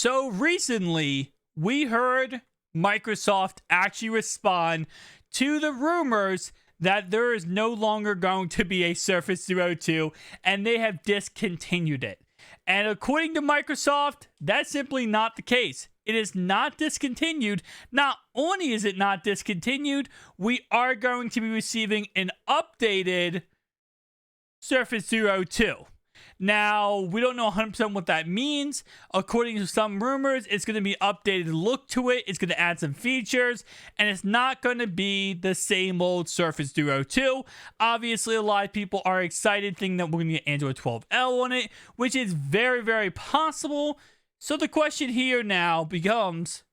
So recently, we heard Microsoft actually respond to the rumors that there is no longer going to be a Surface Duo 2 and they have discontinued it. And according to Microsoft, that's simply not the case. It is not discontinued. Not only is it not discontinued, we are going to be receiving an updated Surface Duo 2. Now, we don't know 100% what that means. According to some rumors, it's going to be updated look to it. It's going to add some features, and it's not going to be the same old Surface Duo 2. Obviously, a lot of people are excited thinking that we're going to get Android 12L on it, which is very, very possible. So the question here now becomes,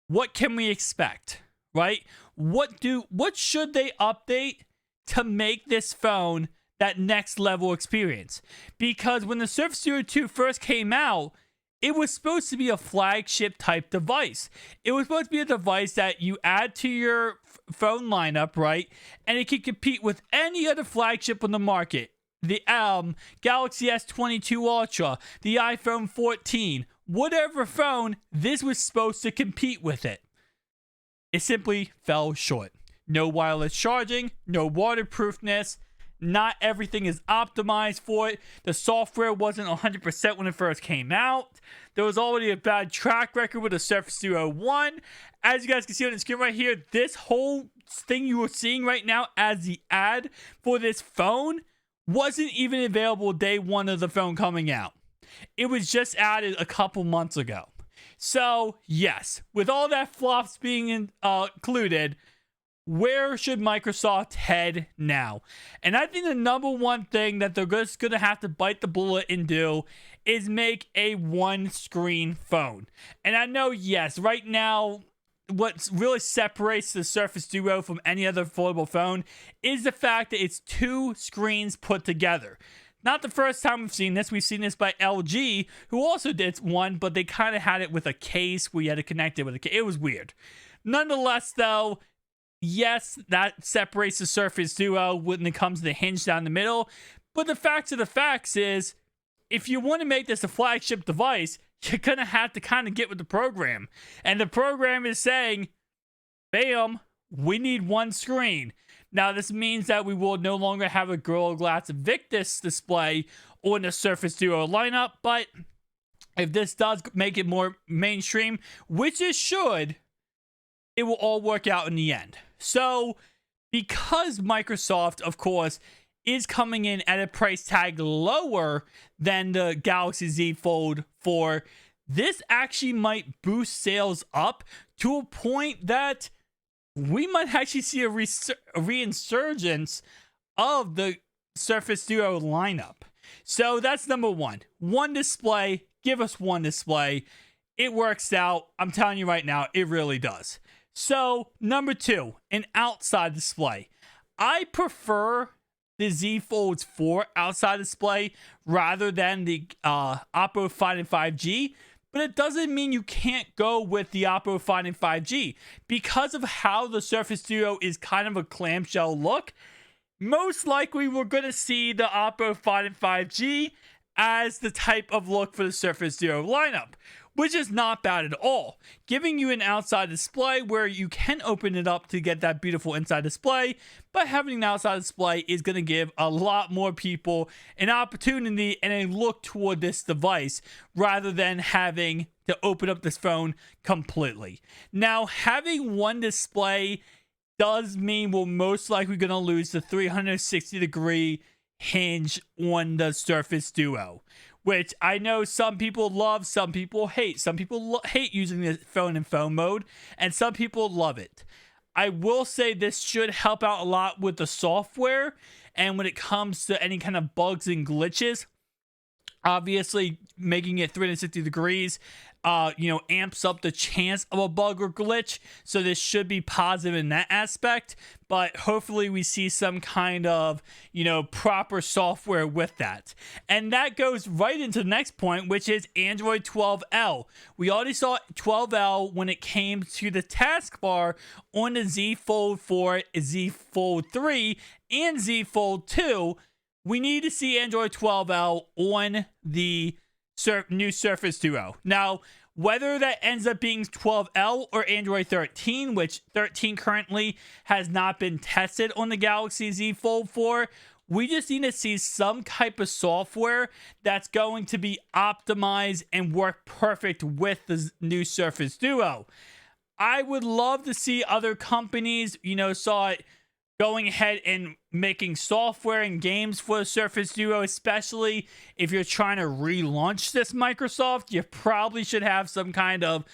what can we expect, right? What should they update to make this phone that next level experience? Because when the Surface Duo 2 first came out, it was supposed to be a flagship type device. It was supposed to be a device that you add to your phone lineup, right? And it could compete with any other flagship on the market. The Galaxy S22 Ultra, the iPhone 14, whatever phone, this was supposed to compete with it. It simply fell short. No wireless charging, no waterproofness. Not everything is optimized for it. The software wasn't 100% when it first came out. There was already a bad track record with the Surface Duo 1. As you guys can see on the screen right here, this whole thing you are seeing right now as the ad for this phone wasn't even available day one of the phone coming out. It was just added a couple months ago. So, yes, with all that flops being included, where should Microsoft head now? And I think the number one thing that they're just going to have to bite the bullet and do is make a one-screen phone. And I know, yes, right now, what really separates the Surface Duo from any other foldable phone is the fact that it's two screens put together. Not the first time we've seen this. We've seen this by LG, who also did one, but they kind of had it with a case where you had to connect it with a case. It was weird. Nonetheless, though, yes, that separates the Surface Duo when it comes to the hinge down the middle. But the fact of the facts is, if you want to make this a flagship device, you're going to have to kind of get with the program. And the program is saying, bam, we need one screen. Now, this means that we will no longer have a Gorilla Glass Victus display on the Surface Duo lineup. But if this does make it more mainstream, which it should, it will all work out in the end. So, because Microsoft, of course, is coming in at a price tag lower than the Galaxy Z Fold 4, this actually might boost sales up to a point that we might actually see a reinsurgence of the Surface Duo lineup. So that's number one. One display, give us one display. It works out. I'm telling you right now, it really does. So, number two, an outside display. I prefer the Z Fold 4 outside display rather than the Oppo Find 5G, but it doesn't mean you can't go with the Oppo Find 5G. Because of how the Surface Duo is kind of a clamshell look, most likely we're going to see the Oppo Find 5G as the type of look for the Surface Duo lineup, which is not bad at all. Giving you an outside display where you can open it up to get that beautiful inside display, but having an outside display is going to give a lot more people an opportunity and a look toward this device rather than having to open up this phone completely. Now, having one display does mean we're most likely going to lose the 360-degree hinge on the Surface Duo, which I know some people love, some people hate. Some people hate using the phone in phone mode, and some people love it. I will say this should help out a lot with the software, and when it comes to any kind of bugs and glitches, obviously making it 360 degrees, amps up the chance of a bug or glitch. So this should be positive in that aspect, but hopefully we see some kind of, proper software with that. And that goes right into the next point, which is Android 12L. We already saw 12L when it came to the taskbar on the Z Fold 4, Z Fold 3, and Z Fold 2. We need to see Android 12L on the new Surface Duo. Now, whether that ends up being 12L or Android 13, which 13 currently has not been tested on the Galaxy Z Fold 4, we just need to see some type of software that's going to be optimized and work perfect with the new Surface Duo. I would love to see other companies, saw it going ahead and making software and games for the Surface Duo, especially if you're trying to relaunch this Microsoft. You probably should have some kind of,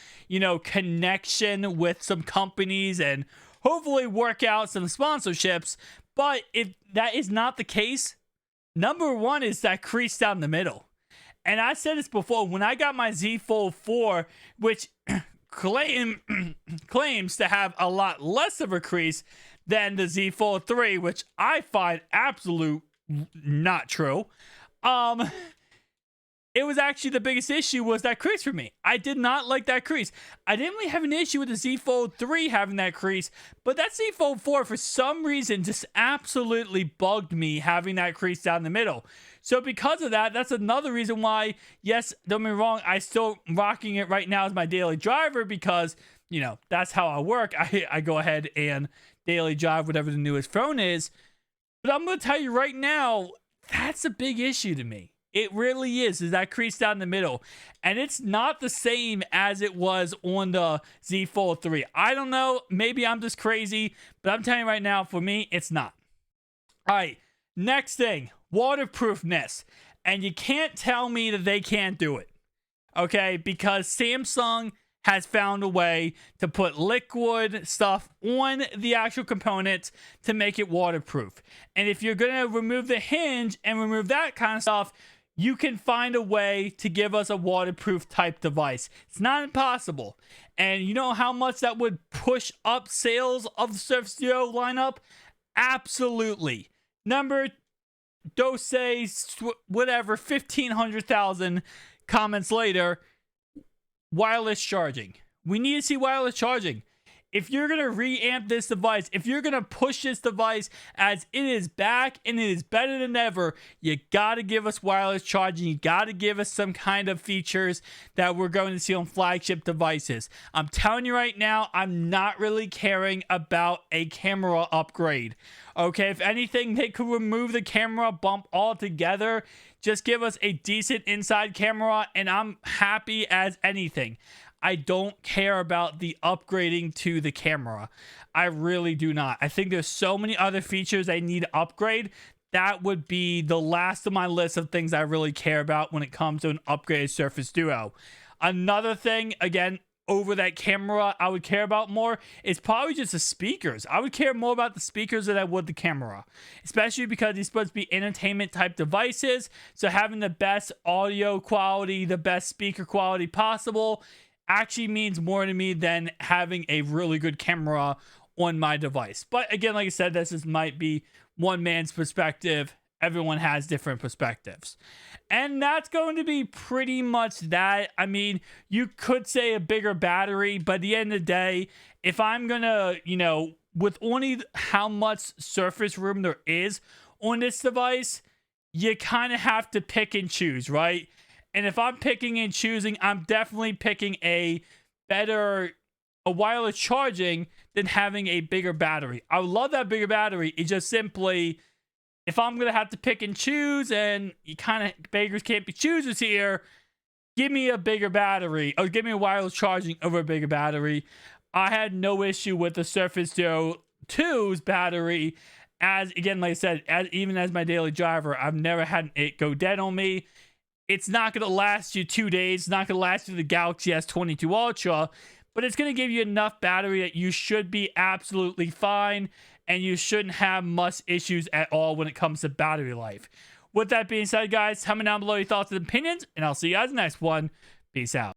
connection with some companies and hopefully work out some sponsorships. But if that is not the case, number one is that crease down the middle. And I said this before, when I got my Z Fold 4, which claims to have a lot less of a crease than the Z Fold 3, which I find absolute not true. It was actually the biggest issue was that crease for me. I did not like that crease. I didn't really have an issue with the Z Fold 3 having that crease, but that Z Fold 4 for some reason just absolutely bugged me having that crease down the middle. So because of that, that's another reason why, yes, don't get me wrong, I still rocking it right now as my daily driver because, that's how I work. I go ahead and daily drive whatever the newest phone is. But I'm going to tell you right now, that's a big issue to me. It really is that crease down the middle. And it's not the same as it was on the Z Fold 3. I don't know. Maybe I'm just crazy. But I'm telling you right now, for me, it's not. All right. Next thing. Waterproofness. And you can't tell me that they can't do it. Okay? Because Samsung has found a way to put liquid stuff on the actual components to make it waterproof. And if you're going to remove the hinge and remove that kind of stuff, you can find a way to give us a waterproof type device. It's not impossible. And you know how much that would push up sales of the Surface Duo lineup? Absolutely. Number, don't say whatever, 1,500,000 comments later, wireless charging. We need to see wireless charging. If you're going to reamp this device, if you're going to push this device as it is back and it is better than ever, you got to give us wireless charging. You got to give us some kind of features that we're going to see on flagship devices. I'm telling you right now, I'm not really caring about a camera upgrade. Okay, if anything, they could remove the camera bump altogether. Just give us a decent inside camera and I'm happy as anything. I don't care about the upgrading to the camera. I really do not. I think there's so many other features I need to upgrade. That would be the last of my list of things I really care about when it comes to an upgraded Surface Duo. Another thing, again, over that camera I would care about more is probably just the speakers. I would care more about the speakers than I would the camera, especially because these supposed to be entertainment type devices. So having the best audio quality, the best speaker quality possible actually means more to me than having a really good camera on my device. But again, like I said, this might be one man's perspective. Everyone has different perspectives. And that's going to be pretty much that. I mean, you could say a bigger battery, but at the end of the day, if I'm going to, with only how much surface room there is on this device, you kind of have to pick and choose, right? And if I'm picking and choosing, I'm definitely picking a wireless charging than having a bigger battery. I would love that bigger battery. It's just simply, if I'm going to have to pick and choose, and you kind of, beggars can't be choosers here, give me a bigger battery, or give me a wireless charging over a bigger battery. I had no issue with the Surface Duo 2's battery, as, again, like I said, even as my daily driver, I've never had it go dead on me. It's not going to last you 2 days. It's not going to last you the Galaxy S22 Ultra, but it's going to give you enough battery that you should be absolutely fine, and you shouldn't have much issues at all when it comes to battery life. With that being said, guys, comment down below your thoughts and opinions, and I'll see you guys in the next one. Peace out.